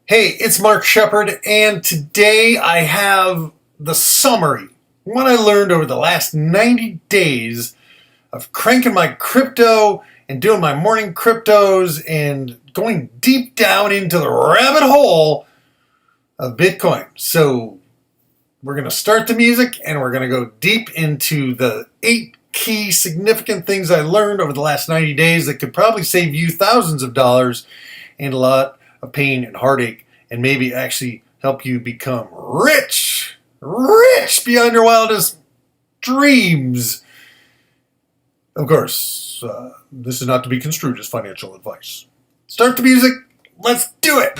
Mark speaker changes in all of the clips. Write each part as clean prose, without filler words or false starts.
Speaker 1: Hey, it's Mark Shepard, and today I have the summary. What I learned over the last 90 days of cranking my crypto and doing my morning cryptos and going deep down into the rabbit hole of Bitcoin. So we're going to start the music and we're going to go deep into the 8 key significant things I learned over the last 90 days that could probably save you thousands of dollars and a lot of pain and heartache, and maybe actually help you become rich beyond your wildest dreams. Of course, this is not to be construed as financial advice. Start the music. Let's do it.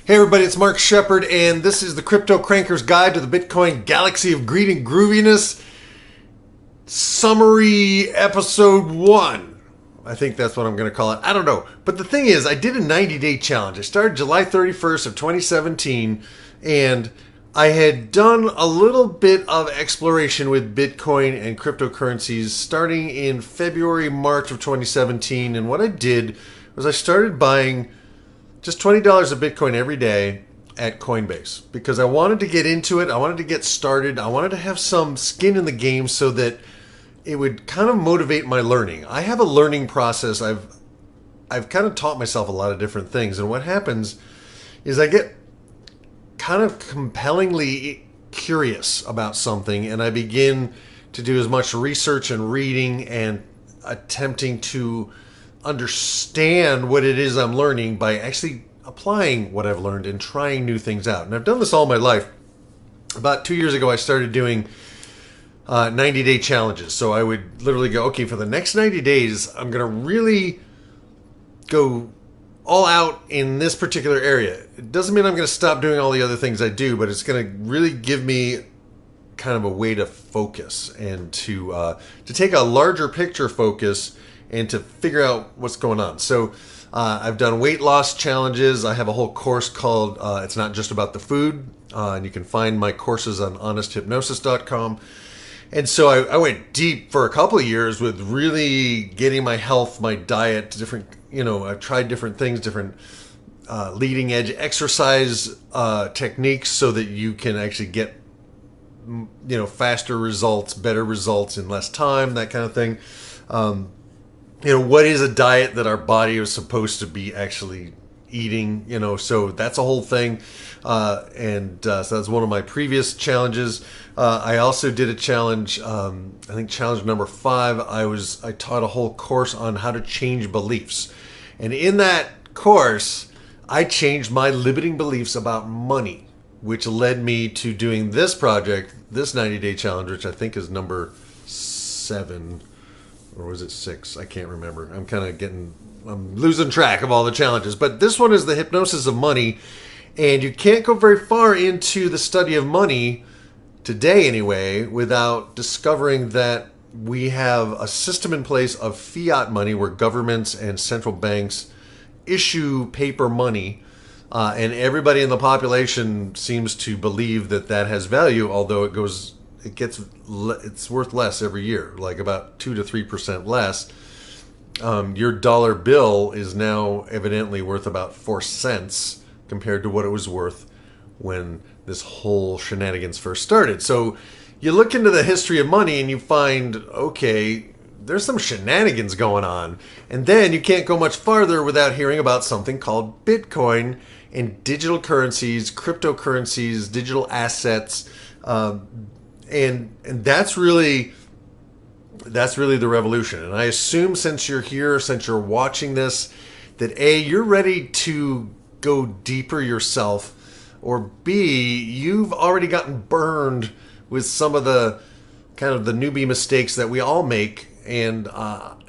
Speaker 1: Hey everybody, it's Mark Shepard, and this is the Crypto Cranker's Guide to the Bitcoin Galaxy of Greed and Grooviness. Summary Episode 1. I think that's what I'm going to call it. I don't know. But the thing is, I did a 90-day challenge. I started July 31st of 2017, and I had done a little bit of exploration with Bitcoin and cryptocurrencies starting in February, March of 2017. And what I did was I started buying just $20 of Bitcoin every day at Coinbase because I wanted to get into it. I wanted to get started. I wanted to have some skin in the game so that it would kind of motivate my learning. I have a learning process. I've kind of taught myself a lot of different things. And what happens is I get kind of compellingly curious about something, and I begin to do as much research and reading and attempting to understand what it is I'm learning by actually applying what I've learned and trying new things out. And I've done this all my life. About 2 years ago, I started doing 90-day challenges. So I would literally go, okay, for the next 90 days, I'm going to really go all out in this particular area. It doesn't mean I'm going to stop doing all the other things I do, but it's going to really give me kind of a way to focus and to take a larger picture focus and to figure out what's going on. So I've done weight loss challenges. I have a whole course called It's Not Just About the Food. And you can find my courses on honesthypnosis.com. And so I went deep for a couple of years with really getting my health, my diet, different, I've tried different things, different leading edge exercise techniques so that you can actually get, faster results, better results in less time, that kind of thing. What is a diet that our body is supposed to be actually eating, so that's a whole thing. So that's one of my previous challenges. I also did a challenge, I think challenge number 5, I taught a whole course on how to change beliefs. And in that course, I changed my limiting beliefs about money, which led me to doing this project, this 90-day challenge, which I think is number 7. Or was it 6? I can't remember. I'm losing track of all the challenges. But this one is the hypnosis of money. And you can't go very far into the study of money, today anyway, without discovering that we have a system in place of fiat money where governments and central banks issue paper money. And everybody in the population seems to believe that that has value, although it's worth less every year, like about 2 to 3% less. Your dollar bill is now evidently worth about 4 cents compared to what it was worth when this whole shenanigans first started. So you look into the history of money and you find, okay, there's some shenanigans going on. And then you can't go much farther without hearing about something called Bitcoin and digital currencies, cryptocurrencies, digital assets. And that's really the revolution. And I assume since you're here, since you're watching this, that A, you're ready to go deeper yourself, or B, you've already gotten burned with some of the kind of the newbie mistakes that we all make. And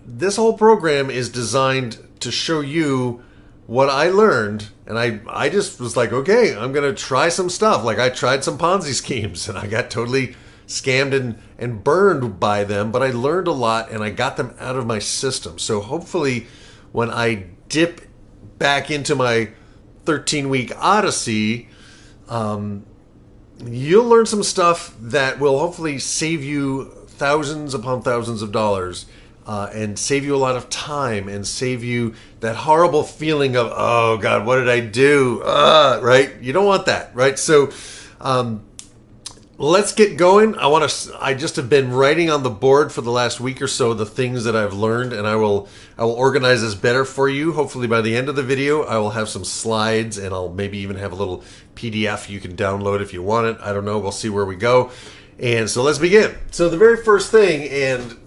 Speaker 1: this whole program is designed to show you what I learned. And I just was like, okay, I'm going to try some stuff. Like I tried some Ponzi schemes and I got totally scammed and burned by them, but I learned a lot and I got them out of my system. So hopefully when I dip back into my 13-week odyssey, you'll learn some stuff that will hopefully save you thousands upon thousands of dollars, and save you a lot of time, and save you that horrible feeling of, oh God, what did I do? Right? You don't want that, right? So let's get going. I just have been writing on the board for the last week or so the things that I've learned, and I will organize this better for you. Hopefully by the end of the video, I will have some slides, and I'll maybe even have a little PDF you can download if you want it. I don't know. We'll see where we go. And so let's begin. So the very first thing, and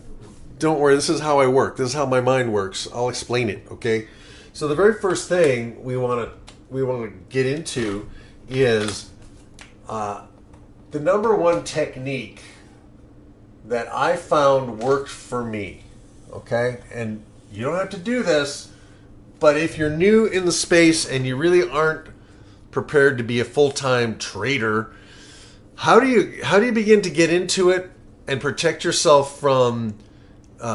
Speaker 1: don't worry, this is how I work. This is how my mind works. I'll explain it, okay? So the very first thing we want to get into is the number one technique that I found worked for me, okay? And you don't have to do this, but if you're new in the space and you really aren't prepared to be a full-time trader, how do you begin to get into it and protect yourself from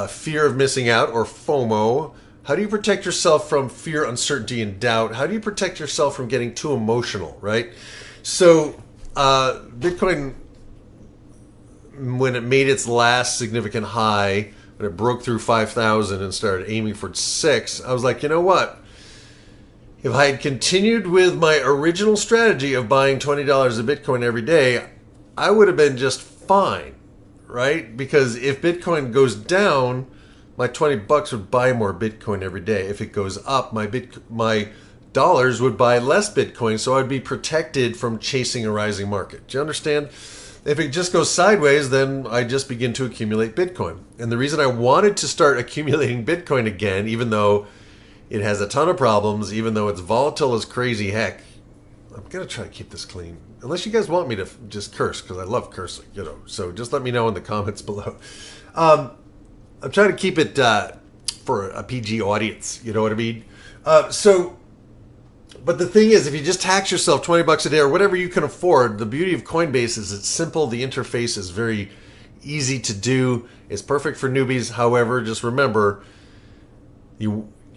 Speaker 1: fear of missing out, or FOMO? How do you protect yourself from fear, uncertainty, and doubt? How do you protect yourself from getting too emotional, right? So Bitcoin, when it made its last significant high, when it broke through 5,000 and started aiming for 6, I was like, you know what? If I had continued with my original strategy of buying $20 of Bitcoin every day, I would have been just fine, right? Because if Bitcoin goes down, my 20 bucks would buy more Bitcoin every day. If it goes up, my dollars would buy less Bitcoin, so I'd be protected from chasing a rising market. Do you understand? If it just goes sideways, then I just begin to accumulate Bitcoin. And the reason I wanted to start accumulating Bitcoin again, even though it has a ton of problems, even though it's volatile as crazy heck, I'm going to try to keep this clean. Unless you guys want me to just curse, because I love cursing, you know. So just let me know in the comments below. I'm trying to keep it for a PG audience, you know what I mean? But the thing is, if you just tax yourself 20 bucks a day or whatever you can afford, the beauty of Coinbase is it's simple. The interface is very easy to do. It's perfect for newbies. However, just remember,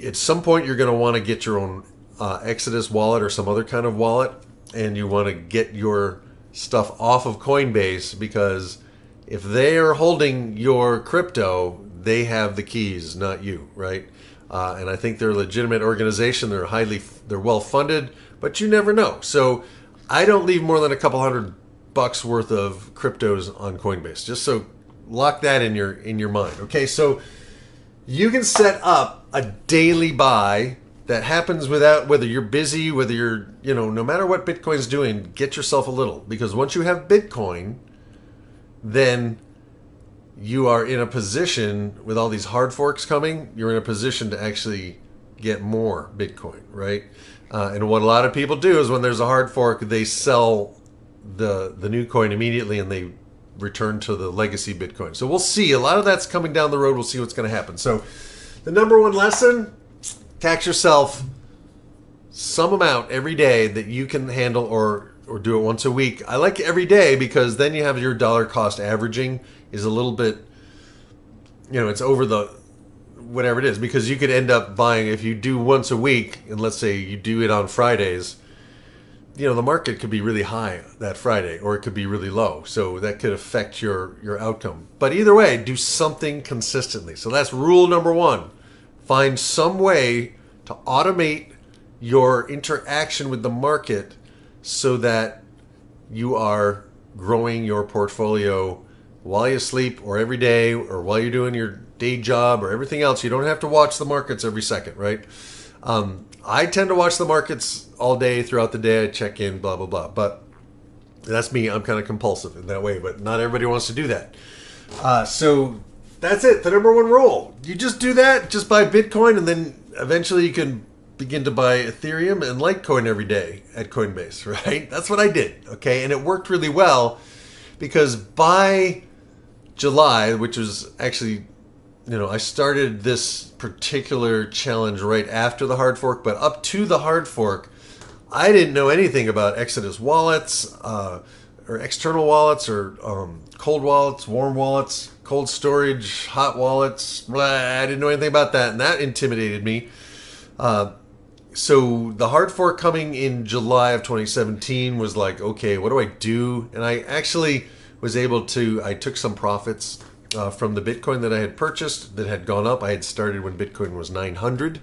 Speaker 1: at some point you're going to want to get your own Exodus wallet or some other kind of wallet, and you want to get your stuff off of Coinbase, because if they are holding your crypto, they have the keys, not you, right? And I think they're a legitimate organization. They're well funded, but you never know. So I don't leave more than a couple $100 worth of cryptos on Coinbase. Just so lock that in your mind. Okay, so you can set up a daily buy that happens without, whether you're busy, whether you're, no matter what Bitcoin's doing, get yourself a little, because once you have Bitcoin, then you are in a position, with all these hard forks coming, you're in a position to actually get more Bitcoin, right? And what a lot of people do is when there's a hard fork, they sell the new coin immediately and they return to the legacy Bitcoin. So we'll see. A lot of that's coming down the road. We'll see what's going to happen. So the number one lesson, tax yourself some amount every day that you can handle, or do it once a week. I like every day because then you have your dollar cost averaging is a little bit, it's over the whatever it is, because you could end up buying, if you do once a week, and let's say you do it on Fridays, the market could be really high that Friday, or it could be really low. So that could affect your outcome. But either way, do something consistently. So that's rule number one. Find some way to automate your interaction with the market so that you are growing your portfolio while you sleep, or every day, or while you're doing your day job, or everything else. You don't have to watch the markets every second, right? I tend to watch the markets all day, throughout the day. I check in, blah, blah, blah. But that's me. I'm kind of compulsive in that way, but not everybody wants to do that. So that's it. The number one rule. You just do that. Just buy Bitcoin, and then eventually you can begin to buy Ethereum and Litecoin every day at Coinbase, right? That's what I did, okay? And it worked really well, because by July, which was actually, I started this particular challenge right after the hard fork, but up to the hard fork, I didn't know anything about Exodus wallets, or external wallets, or cold wallets, warm wallets, cold storage, hot wallets. Blah, I didn't know anything about that, and that intimidated me. So the hard fork coming in July of 2017 was like, okay, what do I do? And I actually was able to, I took some profits from the Bitcoin that I had purchased that had gone up. I had started when Bitcoin was 900.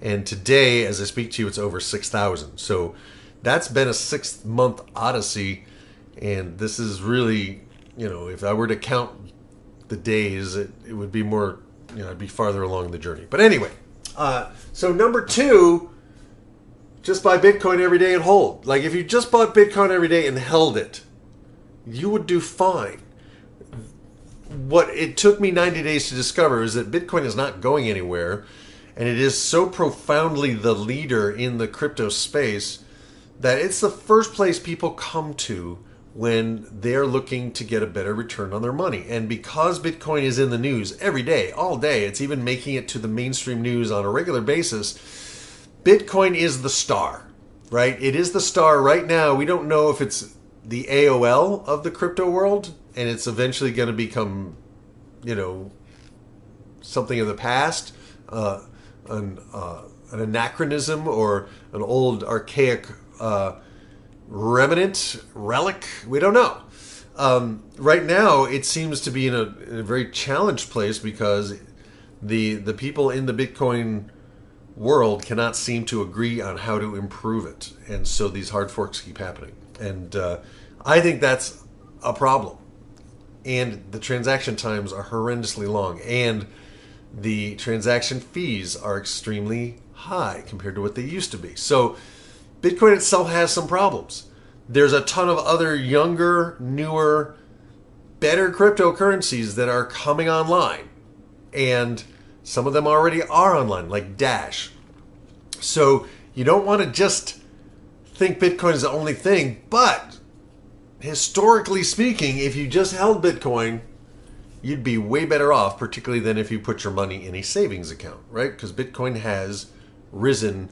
Speaker 1: And today, as I speak to you, it's over 6,000. So that's been a 6-month odyssey. And this is really, if I were to count the days, it would be more, I'd be farther along the journey. But anyway, so number 2, just buy Bitcoin every day and hold. Like if you just bought Bitcoin every day and held it, you would do fine. What it took me 90 days to discover is that Bitcoin is not going anywhere, and it is so profoundly the leader in the crypto space that it's the first place people come to when they're looking to get a better return on their money. And because Bitcoin is in the news every day, all day, it's even making it to the mainstream news on a regular basis, Bitcoin is the star, right? It is the star right now. We don't know if it's the AOL of the crypto world, and it's eventually going to become, something of the past, an anachronism or an old archaic relic. We don't know. Right now, it seems to be in a very challenged place because the people in the Bitcoin world cannot seem to agree on how to improve it, and so these hard forks keep happening. And I think that's a problem. And the transaction times are horrendously long, and the transaction fees are extremely high compared to what they used to be. So Bitcoin itself has some problems. There's a ton of other younger, newer, better cryptocurrencies that are coming online, and some of them already are online, like Dash. So you don't want to just think Bitcoin is the only thing, but historically speaking, if you just held Bitcoin, you'd be way better off, particularly than if you put your money in a savings account, right? Because Bitcoin has risen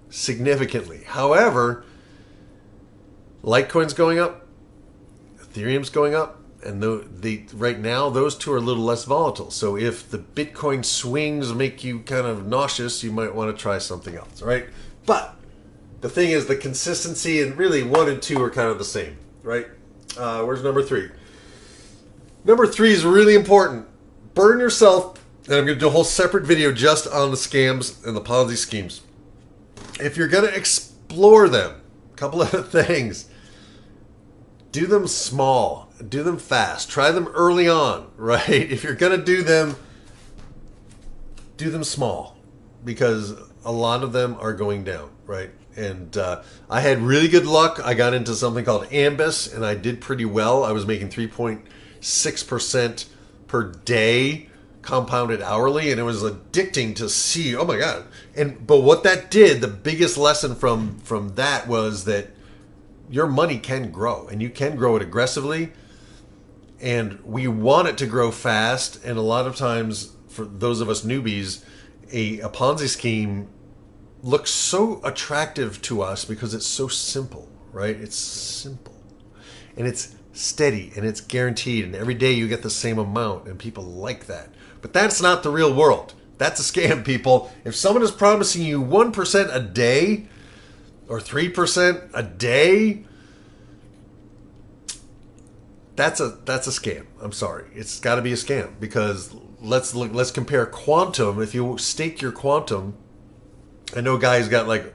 Speaker 1: significantly. However, Litecoin's going up, Ethereum's going up, and right now, those two are a little less volatile. So if the Bitcoin swings make you kind of nauseous, you might want to try something else, right? But the thing is, the consistency, and really 1 and 2 are kind of the same, right? Where's number 3? Number 3 is really important. Burn yourself, and I'm going to do a whole separate video just on the scams and the Ponzi schemes. If you're going to explore them, a couple of things. Do them small. Do them fast. Try them early on, right? If you're going to do them small, because a lot of them are going down, right? And I had really good luck. I got into something called Ambus, and I did pretty well. I was making 3.6% per day compounded hourly, and it was addicting to see. Oh my God. But what that did, the biggest lesson from that was that your money can grow, and you can grow it aggressively, and we want it to grow fast. And a lot of times, for those of us newbies, a Ponzi scheme looks so attractive to us because it's so simple, right? It's simple, and it's steady, and it's guaranteed, and every day you get the same amount, and people like that. But that's not the real world. That's a scam, people. If someone is promising you 1% a day or 3% a day, that's a scam. I'm sorry. It's got to be a scam, because let's compare quantum. If you stake your quantum, I know a guy who's got like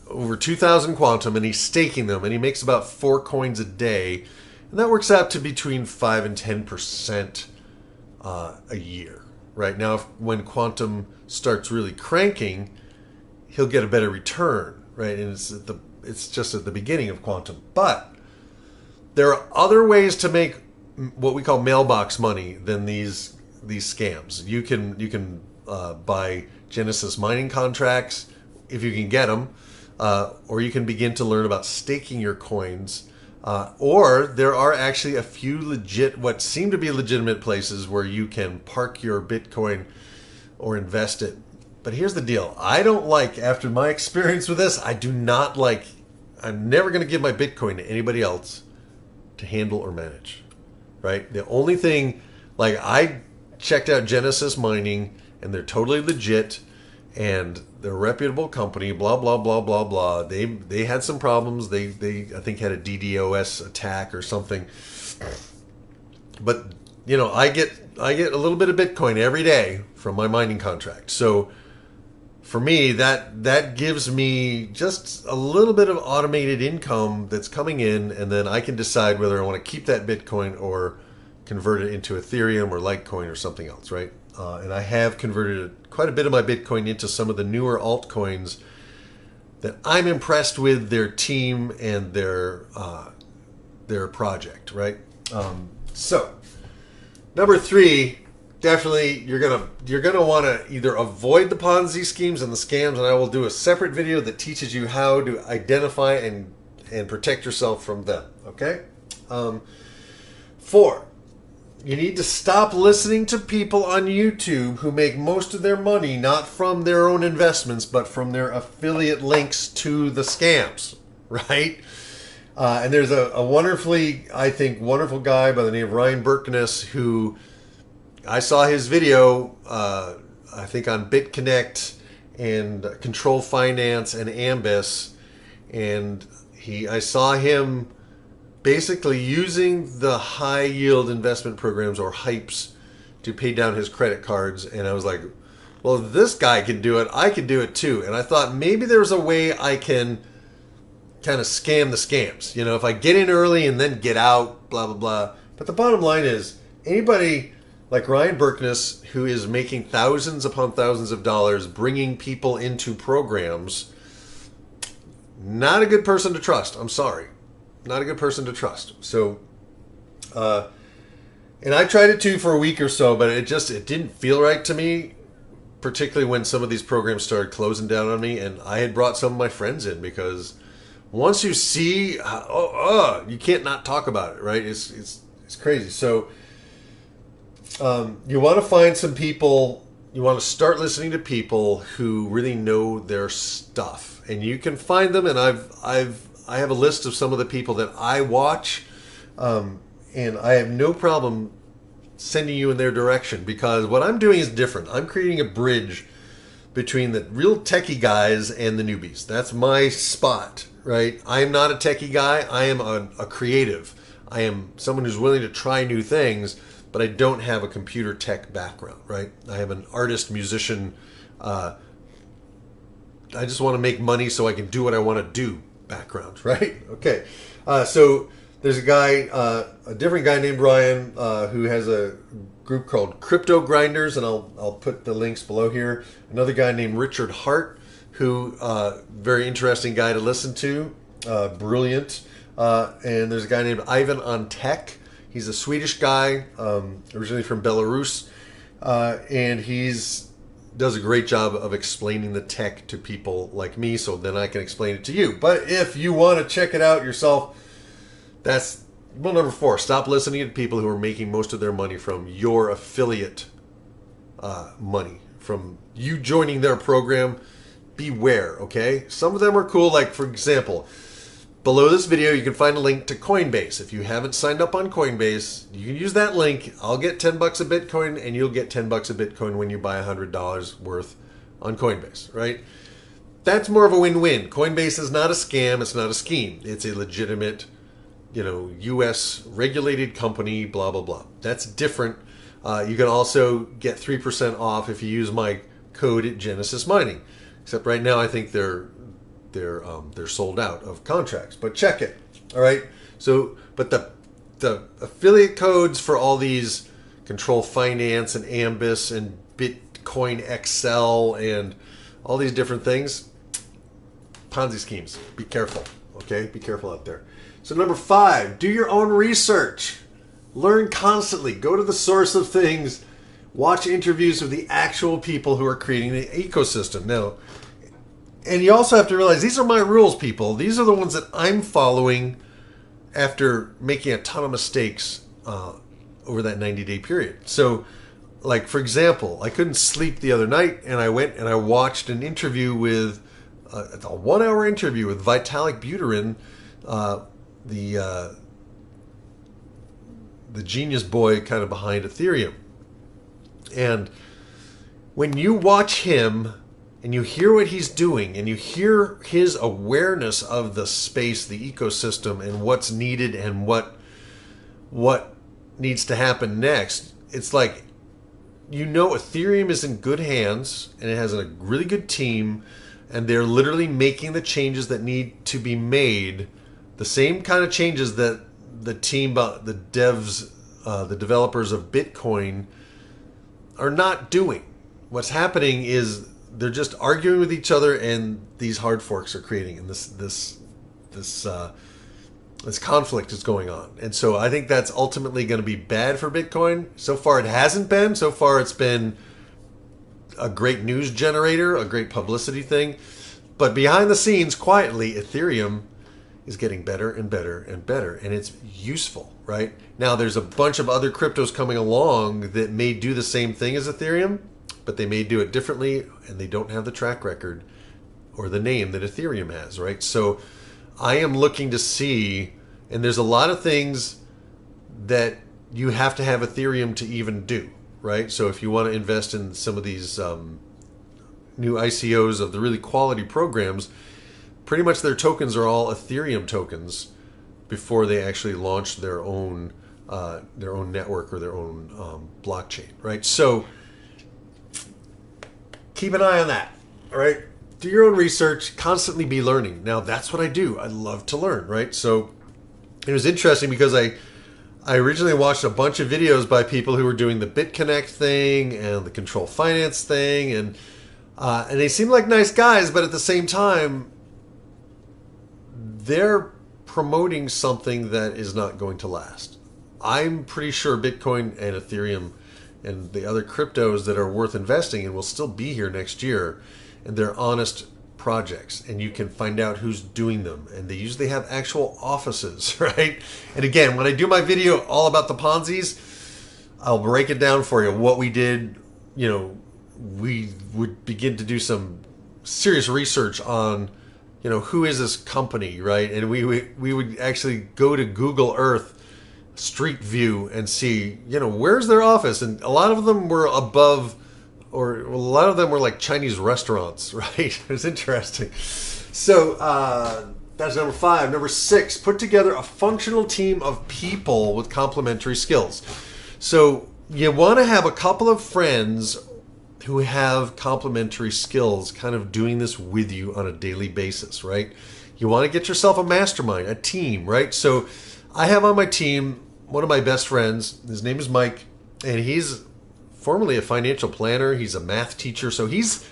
Speaker 1: over 2,000 quantum, and he's staking them, and he makes about 4 coins a day, and that works out to between 5 and 10% a year. Right now, when quantum starts really cranking, he'll get a better return, right? And it's just at the beginning of quantum. But there are other ways to make what we call mailbox money than these scams. You can buy Genesis mining contracts if you can get them, or you can begin to learn about staking your coins. Or there are actually a few what seem to be legitimate places where you can park your Bitcoin or invest it. But here's the deal. After my experience with this, I'm never going to give my Bitcoin to anybody else to handle or manage, right? The only thing, like I checked out Genesis Mining, and they're totally legit, and they're a reputable company. Blah blah blah blah blah. They had some problems. They I think had a DDoS attack or something. But you know, I get a little bit of Bitcoin every day from my mining contract. So for me, that gives me just a little bit of automated income that's coming in, and then I can decide whether I want to keep that Bitcoin or convert it into Ethereum or Litecoin or something else, right? And I have converted quite a bit of my Bitcoin into some of the newer altcoins that I'm impressed with their team and their project, right? So number 3, definitely you're gonna want to either avoid the Ponzi schemes and the scams, and I will do a separate video that teaches you how to identify and protect yourself from them. Okay. 4, you need to stop listening to people on YouTube who make most of their money not from their own investments, but from their affiliate links to the scams, right? And there's a wonderful guy by the name of Ryan Burkness, who I saw his video, I think on BitConnect and Control Finance and Ambis, and I saw him basically using the high yield investment programs, or HYPEs, to pay down his credit cards. And I was like, well, if this guy can do it, I can do it too. And I thought maybe there's a way I can kind of scam the scams. You know, if I get in early and then get out, blah, blah, blah. But the bottom line is, anybody like Ryan Burkness, who is making thousands upon thousands of dollars bringing people into programs, not a good person to trust. I'm sorry. Not a good person to trust. So, and I tried it too for a week or so, but it didn't feel right to me, particularly when some of these programs started closing down on me. And I had brought some of my friends in, because once you see, you can't not talk about it, right? It's crazy. So you want to find some people. You want to start listening to people who really know their stuff, and you can find them. And I have a list of some of the people that I watch, and I have no problem sending you in their direction, because what I'm doing is different. I'm creating a bridge between the real techie guys and the newbies. That's my spot, right? I am not a techie guy. I am a creative. I am someone who's willing to try new things, but I don't have a computer tech background, right? I am an artist, musician. I just want to make money so I can do what I want to do background, right? Okay. So there's a different guy named Ryan, who has a group called CryptoGrinders, and I'll put the links below here. Another guy named Richard Hart, who very interesting guy to listen to, brilliant. And there's a guy named Ivan on Tech. He's a Swedish guy, originally from Belarus, and does a great job of explaining the tech to people like me, so then I can explain it to you. But if you want to check it out yourself, that's rule number 4. Stop listening to people who are making most of their money from your affiliate money, from you joining their program. Beware, okay? Some of them are cool, like, for example, below this video, you can find a link to Coinbase. If you haven't signed up on Coinbase, you can use that link. I'll get $10 a Bitcoin, and you'll get $10 a Bitcoin when you buy $100 worth on Coinbase, right? That's more of a win-win. Coinbase is not a scam. It's not a scheme. It's a legitimate, U.S. regulated company, blah, blah, blah. That's different. You can also get 3% off if you use my code at Genesis Mining. Except right now, I think they're sold out of contracts, but check it. All right. So, but the affiliate codes for all these Control Finance and Ambis and Bitcoin XL and all these different things, Ponzi schemes. Be careful. Okay. Be careful out there. So number 5, do your own research. Learn constantly. Go to the source of things. Watch interviews with the actual people who are creating the ecosystem. Now, and you also have to realize these are my rules, people. These are the ones that I'm following after making a ton of mistakes over that 90-day period. So, like, for example, I couldn't sleep the other night, and I went and I watched an interview with, a 1-hour interview with Vitalik Buterin, the the genius boy kind of behind Ethereum. And when you watch him and you hear what he's doing and you hear his awareness of the space, the ecosystem, and what's needed and what needs to happen next, it's like, you know, Ethereum is in good hands and it has a really good team, and they're literally making the changes that need to be made, the same kind of changes that the team, the devs, the developers of Bitcoin are not doing. What's happening is they're just arguing with each other, and these hard forks are creating, and this conflict is going on. And so I think that's ultimately going to be bad for Bitcoin. So far it hasn't been. So far it's been a great news generator, a great publicity thing. But behind the scenes, quietly, Ethereum is getting better and better and better, and it's useful, right? Now there's a bunch of other cryptos coming along that may do the same thing as Ethereum, but they may do it differently, and they don't have the track record or the name that Ethereum has, right? So I am looking to see, and there's a lot of things that you have to have Ethereum to even do, right? So if you want to invest in some of these new ICOs of the really quality programs, pretty much their tokens are all Ethereum tokens before they actually launch their own network or their own blockchain, right? So keep an eye on that, all right? Do your own research, constantly be learning. Now, that's what I do. I love to learn, right? So it was interesting because I originally watched a bunch of videos by people who were doing the BitConnect thing and the Control Finance thing, and they seemed like nice guys, but at the same time, they're promoting something that is not going to last. I'm pretty sure Bitcoin and Ethereum and the other cryptos that are worth investing in will still be here next year, and they're honest projects, and you can find out who's doing them, and they usually have actual offices, right? And again, when I do my video all about the Ponzi's, I'll break it down for you. What we did, you know, we would begin to do some serious research on, you know, who is this company, right? And we would actually go to Google Earth Street View and see, you know, where's their office? And a lot of them were above, or a lot of them were like Chinese restaurants, right? It was interesting. So that's number 5. Number 6, put together a functional team of people with complementary skills. So you want to have a couple of friends who have complementary skills kind of doing this with you on a daily basis, right? You want to get yourself a mastermind, a team, right? So I have on my team one of my best friends. His name is Mike, and he's formerly a financial planner. He's a math teacher. So he's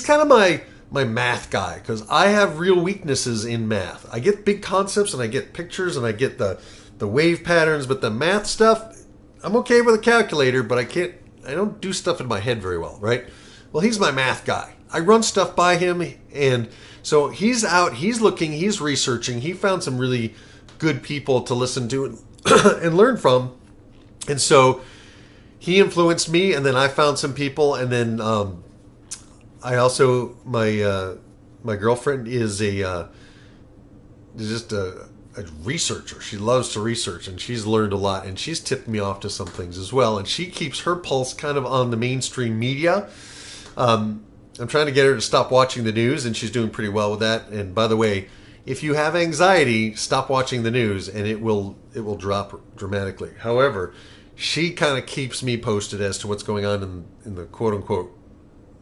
Speaker 1: kind of my math guy, because I have real weaknesses in math. I get big concepts and I get pictures and I get the wave patterns, but the math stuff, I'm okay with a calculator, but I don't do stuff in my head very well, right? Well, he's my math guy. I run stuff by him, and so he's out, he's looking, he's researching. He found some really good people to listen to and learn from. And so he influenced me, and then I found some people, and then I also, my girlfriend is just a researcher. She loves to research, and she's learned a lot, and she's tipped me off to some things as well, and she keeps her pulse kind of on the mainstream media. I'm trying to get her to stop watching the news, and she's doing pretty well with that. And by the way, if you have anxiety, stop watching the news, and it will drop dramatically. However, she kind of keeps me posted as to what's going on in the quote-unquote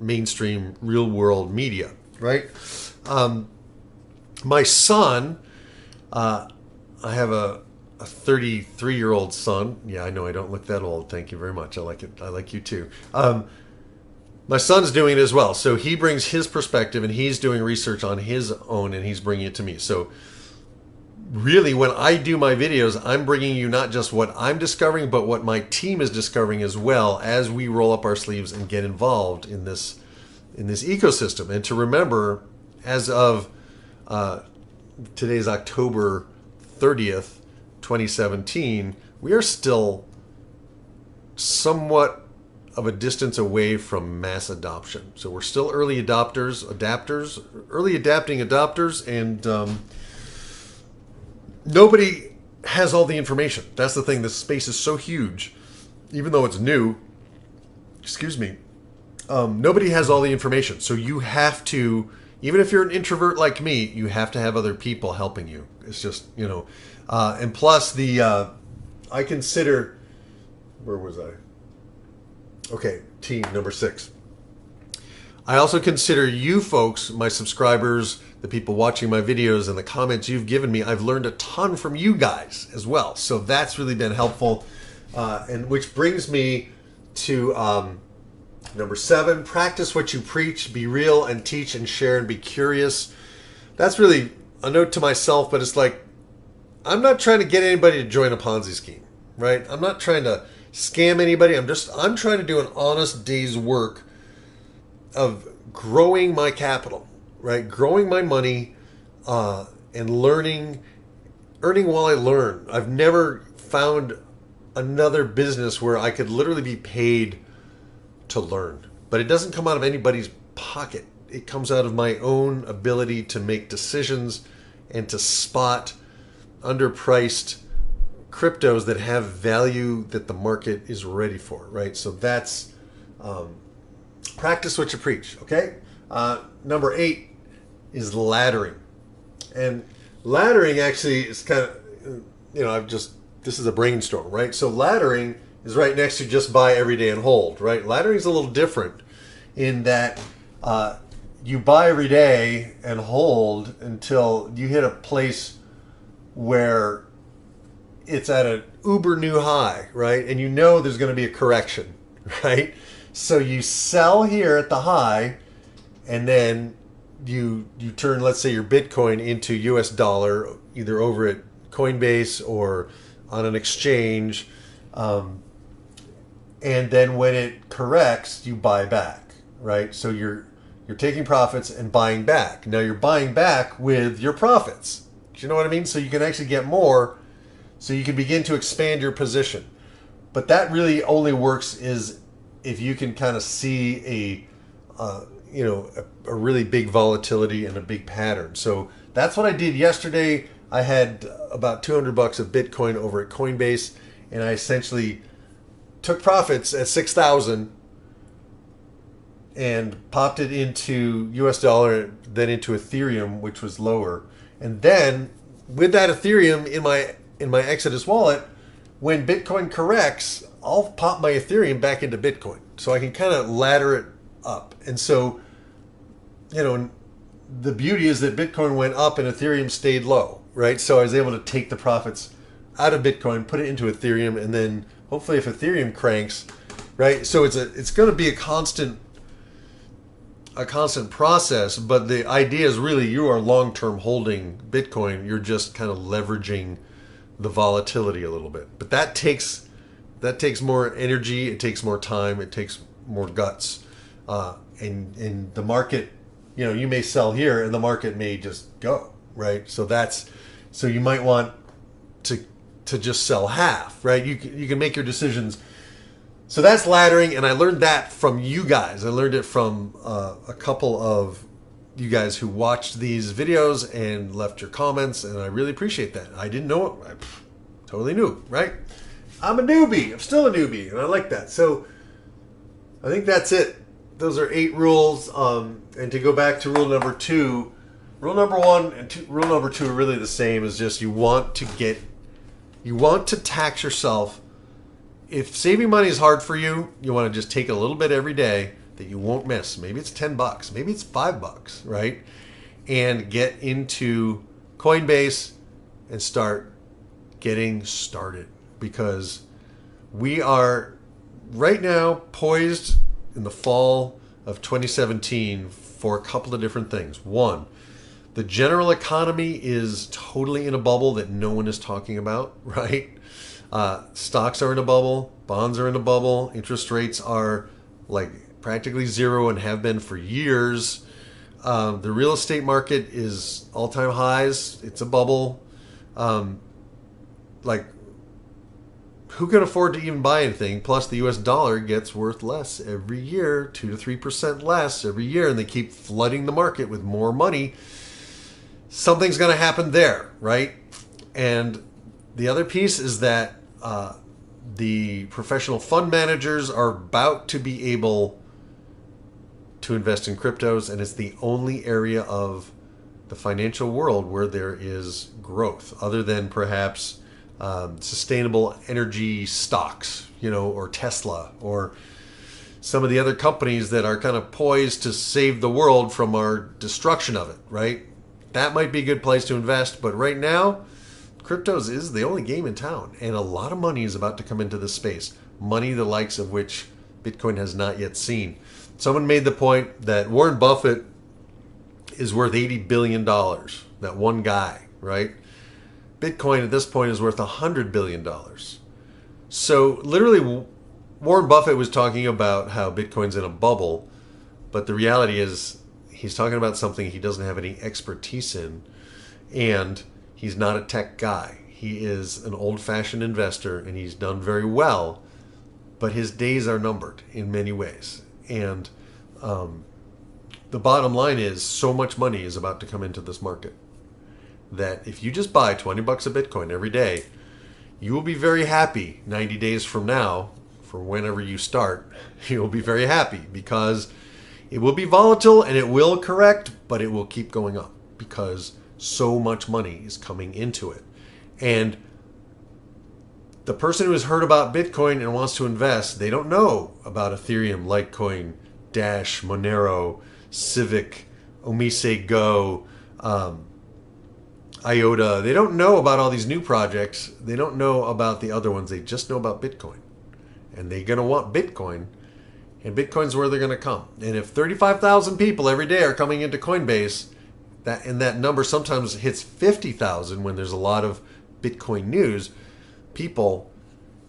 Speaker 1: mainstream real-world media, right? My son, I have a 33-year-old son. Yeah, I know I don't look that old. Thank you very much. I like it. I like you too. My son's doing it as well. So he brings his perspective, and he's doing research on his own, and he's bringing it to me. So really, when I do my videos, I'm bringing you not just what I'm discovering, but what my team is discovering as well, as we roll up our sleeves and get involved in this ecosystem. And to remember, as of today's October 30th, 2017, we are still somewhat of a distance away from mass adoption. So we're still early adopters, early adapting adopters, and nobody has all the information. That's the thing. This space is so huge, even though it's new. Excuse me. Nobody has all the information. So you have to, even if you're an introvert like me, you have to have other people helping you. It's just, and plus I consider, where was I? Okay, team number 6. I also consider you folks, my subscribers, the people watching my videos and the comments you've given me, I've learned a ton from you guys as well. So that's really been helpful. And which brings me to number 7, practice what you preach, be real and teach and share and be curious. That's really a note to myself, but it's like, I'm not trying to get anybody to join a Ponzi scheme, right? I'm not trying to scam anybody. I'm trying to do an honest day's work of growing my capital, right? Growing my money and earning while I learn. I've never found another business where I could literally be paid to learn, but it doesn't come out of anybody's pocket. It comes out of my own ability to make decisions and to spot underpriced cryptos that have value that the market is ready for, right? So that's practice what you preach, okay? Number 8 is laddering. And laddering actually is kind of, this is a brainstorm, right? So laddering is right next to just buy every day and hold, right? Laddering is a little different in that you buy every day and hold until you hit a place where it's at an uber new high, right? And you know there's going to be a correction, right? So you sell here at the high, and then you turn, let's say, your Bitcoin into US dollar, either over at Coinbase or on an exchange. And then when it corrects, you buy back, right? So you're taking profits and buying back. Now you're buying back with your profits. Do you know what I mean? So you can actually get more, so you can begin to expand your position. But that really only works is if you can kind of see a really big volatility and a big pattern. So that's what I did yesterday. I had about $200 of Bitcoin over at Coinbase, and I essentially took profits at 6,000 and popped it into US dollar, then into Ethereum, which was lower. And then with that Ethereum in my Exodus wallet, when Bitcoin corrects, I'll pop my Ethereum back into Bitcoin. So I can kind of ladder it up. And so, the beauty is that Bitcoin went up and Ethereum stayed low, right? So I was able to take the profits out of Bitcoin, put it into Ethereum, and then hopefully if Ethereum cranks, right? So it's going to be a constant process, but the idea is really you are long-term holding Bitcoin. You're just kind of leveraging the volatility a little bit. But that takes more energy, it takes more time, it takes more guts. And the market, you may sell here and the market may just go, right? So you might want to just sell half, right? You can make your decisions. So that's laddering, and I learned that from you guys. I learned it from a couple of you guys who watched these videos and left your comments, and I really appreciate that. I didn't know it. I totally new, right? I'm a newbie. I'm still a newbie, and I like that. So I think that's it. Those are 8 rules. And to go back to rule number 2, rule number 1 and rule number 2 are really the same. Is just you want to tax yourself. If saving money is hard for you, you want to just take a little bit every day that you won't miss. Maybe it's $10, maybe it's $5, right? And get into Coinbase and start getting started, because we are right now poised in the fall of 2017 for a couple of different things. One, the general economy is totally in a bubble that no one is talking about, right? Stocks are in a bubble, bonds are in a bubble, interest rates are like practically zero and have been for years. The real estate market is all-time highs. It's a bubble. Who can afford to even buy anything? Plus, the US dollar gets worth less every year, 2 to 3% less every year, and they keep flooding the market with more money. Something's going to happen there, right? And The other piece is that the professional fund managers are about to be able to invest in cryptos, and it's the only area of the financial world where there is growth, other than perhaps sustainable energy stocks, or Tesla, or some of the other companies that are kind of poised to save the world from our destruction of it, right? That might be a good place to invest, but right now, cryptos is the only game in town, and a lot of money is about to come into this space. Money the likes of which Bitcoin has not yet seen. Someone made the point that Warren Buffett is worth $80 billion. That one guy, right? Bitcoin at this point is worth $100 billion. So literally, Warren Buffett was talking about how Bitcoin's in a bubble, but the reality is he's talking about something he doesn't have any expertise in, and he's not a tech guy. He is an old-fashioned investor, and he's done very well, but his days are numbered in many ways. And the bottom line is, so much money is about to come into this market that if you just buy $20 of Bitcoin every day, you will be very happy 90 days from now, for whenever you start. You will be very happy because it will be volatile and it will correct, but it will keep going up because so much money is coming into it. And the person who has heard about Bitcoin and wants to invest, they don't know about Ethereum, Litecoin, Dash, Monero, Civic, Omise Go, IOTA. They don't know about all these new projects. They don't know about the other ones. They just know about Bitcoin. And they're going to want Bitcoin. And Bitcoin's where they're going to come. And if 35,000 people every day are coming into Coinbase, that number sometimes hits 50,000 when there's a lot of Bitcoin news, people,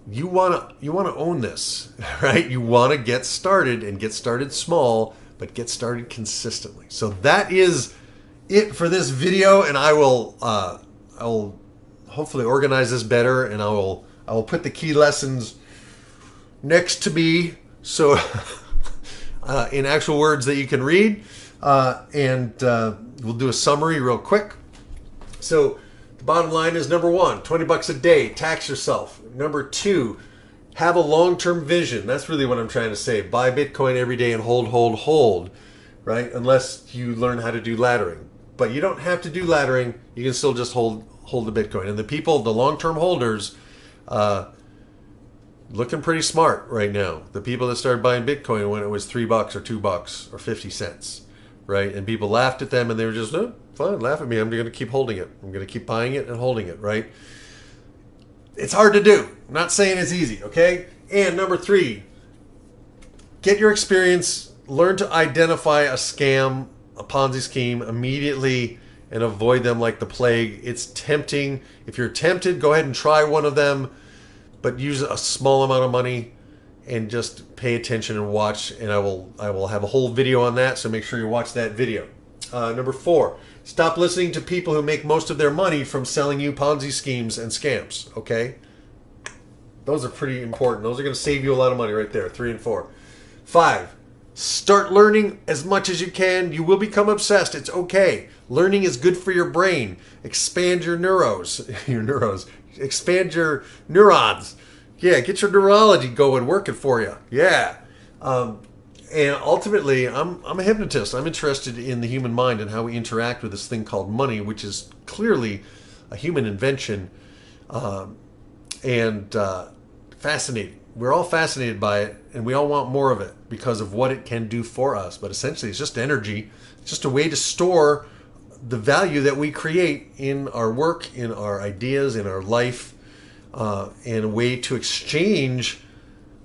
Speaker 1: you want to own this, right? You want to get started and get started small, but get started consistently. So that is it for this video, and I will hopefully organize this better, and I will put the key lessons next to me, so in actual words that you can read, and we'll do a summary real quick. So the bottom line is, number one, $20 a day, tax yourself. Number two, have a long-term vision. That's really what I'm trying to say. Buy Bitcoin every day and hold, right? Unless you learn how to do laddering. But you don't have to do laddering. You can still just hold the Bitcoin. And the people, the long-term holders, looking pretty smart right now. The people that started buying Bitcoin when it was $3 or $2 or 50 cents, right? And people laughed at them, and they were just, no, fine, laugh at me. I'm going to keep holding it. I'm going to keep buying it and holding it, right? It's hard to do. I'm not saying it's easy, okay? And number three, get your experience. Learn to identify a scam, a Ponzi scheme immediately, and avoid them like the plague. It's tempting. If you're tempted, go ahead and try one of them, but use a small amount of money and just pay attention and watch. And I will have a whole video on that, so make sure you watch that video. Number four, stop listening to people who make most of their money from selling you Ponzi schemes and scams, okay? Those are pretty important. Those are going to save you a lot of money right there, 3 and 4. 5, start learning as much as you can. You will become obsessed. It's okay. Learning is good for your brain. Expand your expand your neurons. Yeah, get your neurology going, working for you. Yeah. And ultimately, I'm a hypnotist. I'm interested in the human mind and how we interact with this thing called money, which is clearly a human invention, and fascinating. We're all fascinated by it, and we all want more of it because of what it can do for us. But essentially, it's just energy. It's just a way to store the value that we create in our work, in our ideas, in our life, and a way to exchange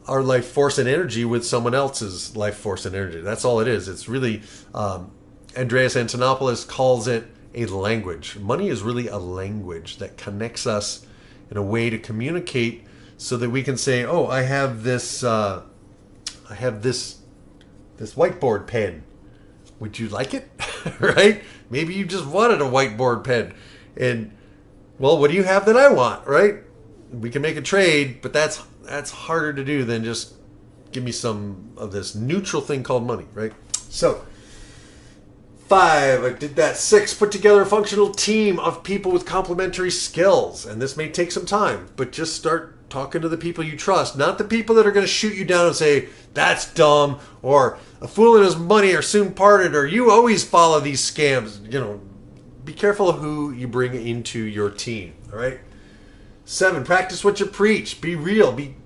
Speaker 1: our life force and energy with someone else's life force and energy. That's all it is. It's really, Andreas Antonopoulos calls it a language. Money is really a language that connects us in a way to communicate, so that we can say, oh, I have this whiteboard pen. Would you like it? Right? Maybe you just wanted a whiteboard pen. And, well, what do you have that I want, right? We can make a trade, but that's harder to do than just give me some of this neutral thing called money, right? So, 5, I did that. 6, put together a functional team of people with complementary skills. And this may take some time, but just start talking to the people you trust, not the people that are going to shoot you down and say, that's dumb, or a fool and his money are soon parted, or you always follow these scams. You know, be careful of who you bring into your team, all right? 7, practice what you preach. Be real. Be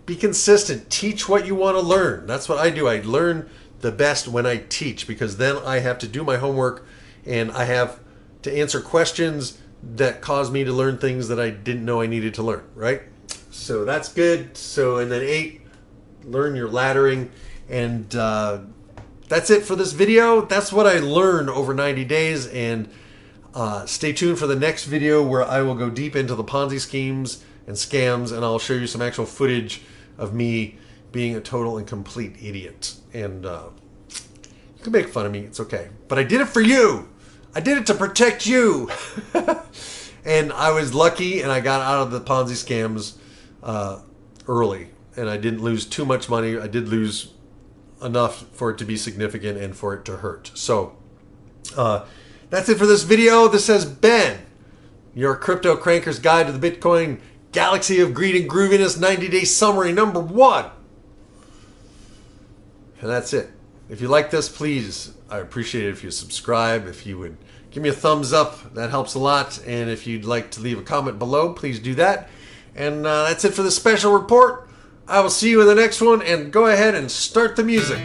Speaker 1: consistent. Teach what you want to learn. That's what I do. I learn the best when I teach, because then I have to do my homework and I have to answer questions that cause me to learn things that I didn't know I needed to learn, right? So that's good. So, and then 8, learn your laddering. And that's it for this video. That's what I learned over 90 days. And stay tuned for the next video where I will go deep into the Ponzi schemes and scams, and I'll show you some actual footage of me being a total and complete idiot. And you can make fun of me, it's okay. But I did it for you. I did it to protect you. And I was lucky, and I got out of the Ponzi scams early. And I didn't lose too much money. I did lose enough for it to be significant and for it to hurt. So that's it for this video. This has been your Crypto Cranker's Guide to the Bitcoin Galaxy of Greed and Grooviness 90-Day Summary number 1. And that's it. If you like this, please, I appreciate it if you subscribe. If you would give me a thumbs up, that helps a lot. And if you'd like to leave a comment below, please do that. And that's it for this special report. I will see you in the next one, and go ahead and start the music.